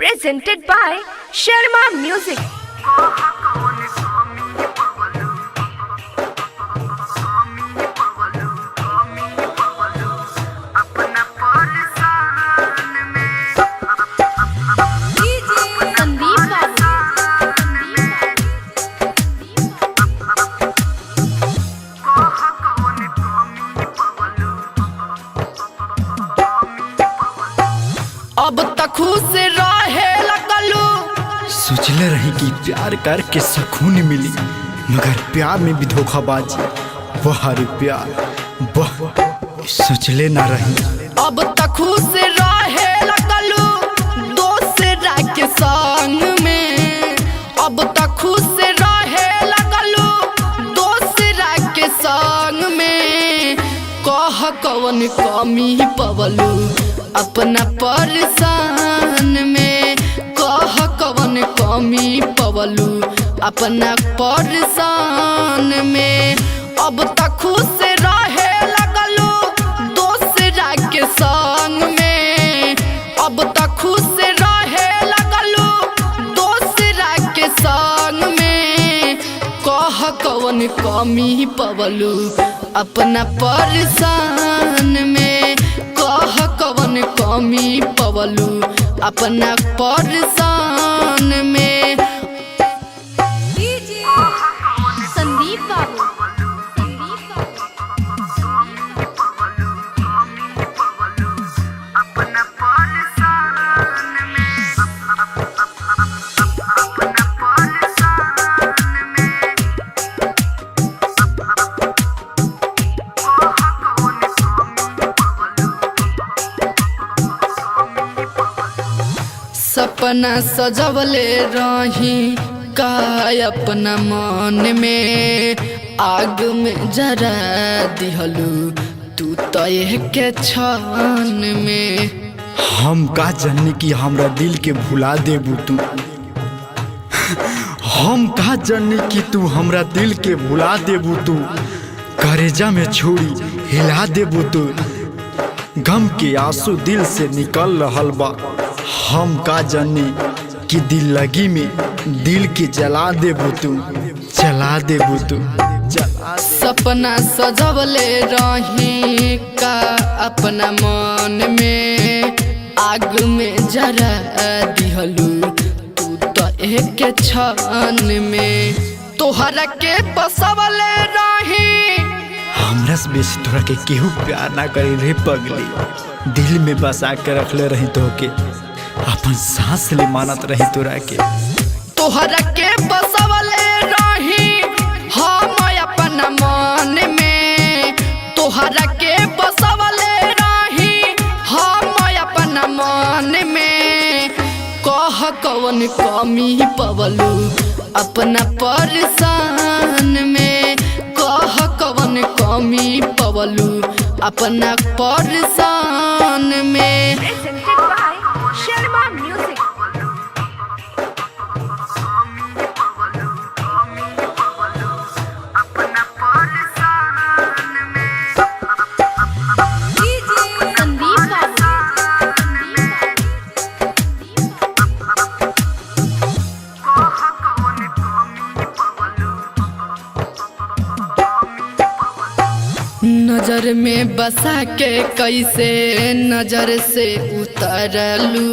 presented by Sharma Music. अब तक खुश रहे लगलू। सोचले रही कि प्यार करके सुकून मिली, मगर प्यार में भी धोखाबाजी। वाह रे प्यार, वाह, सोचले ना रही। अब तक खुश रहे लगलू दोसरा के संग में। अब तक खुश रहे लगलू दोसरा के संग में। कह कवन कमी पवलू अपना परेशान में। कह कवन कमी पवलू अपना परेशान में। अब तक खुश रहे लगलू दोसरा के संग में। अब तक खुश रहे लगलू दोसरा के संग में। कह कवन कमी पवलू अपना परेशान में। कह कवन कमी पवलू अपना परेशान में। संदीप बाबू। सपना सजवले रही का अपना मन में। आग में जरा दिहलू तू तो के छान में। हम का जाननी कि हमरा दिल के भुला देबू तू। हम का जाननी कि तू हमरा दिल के भुला देबू तू। करेजा में छोड़ी हिला देबू तू। गम के आंसू दिल से निकल रहल बा। हम का जानी कि दिल लगी में दिल के जला देबू तू, जला देबू तू। सपना सजवले रही का अपना मन में। आग में जरा दिहलू तू तो के छान में। तोहरा के बसवले रही। हमरा से बेसी तोरा के केहू प्यार ना करे रे पगली। दिल में बसा के रखले रही तो के, अपन सांस ले मानत रही तोरा के। तोहरा के बसवले रही हम अपना मन में। तोहरा के बसवले रही हम अपना मन में। कह कवन कमी पवलू अपना परेशान में। कह कवन कमी पवलू अपना परेशान में। Presented by Sharma Music. Sandeep बाबू। नजर में बसा के कैसे नजर से उतरलू।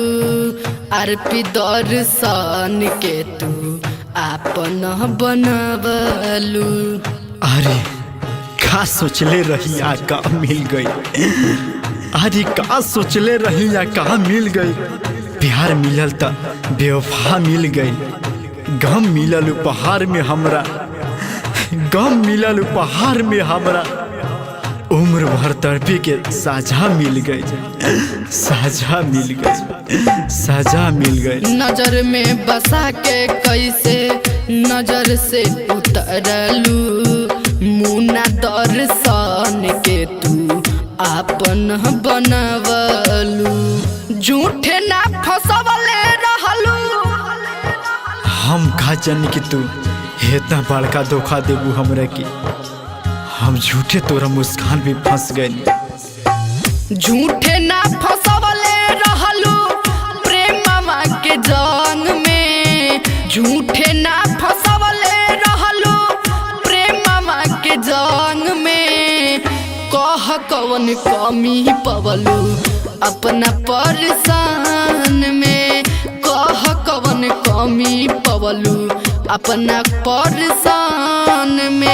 आरपी दर्शन के तू आपन बनवलू। अरे का सोचले रही या का मिल गई। अरे का सोचले रही या का मिल गई। प्यार मिलल त बेवफा मिल गई। गम मिलल उपहार में हमरा, गम मिलल उपहार में हमरा। उम्र भर तड़पे के साझा मिल गई, साझा मिल गई, साझा मिल गई। नजर में बसा के कैसे नजर से उतरलू। मुन्ना दर्शन के तू आपन बनवलू। झूठे ना फसवले रहलू। हम का जानी कि तू इतना बड़का धोखा देबू हमरा के। हम झूठे तोरा मुस्कान भी फंस गए। झूठे ना फसवले रहलू प्रेमवा के के जंग में कह कवन कमी पवलू अपना परेशान में, कह कवन कमी पवलू अपना परेशान में।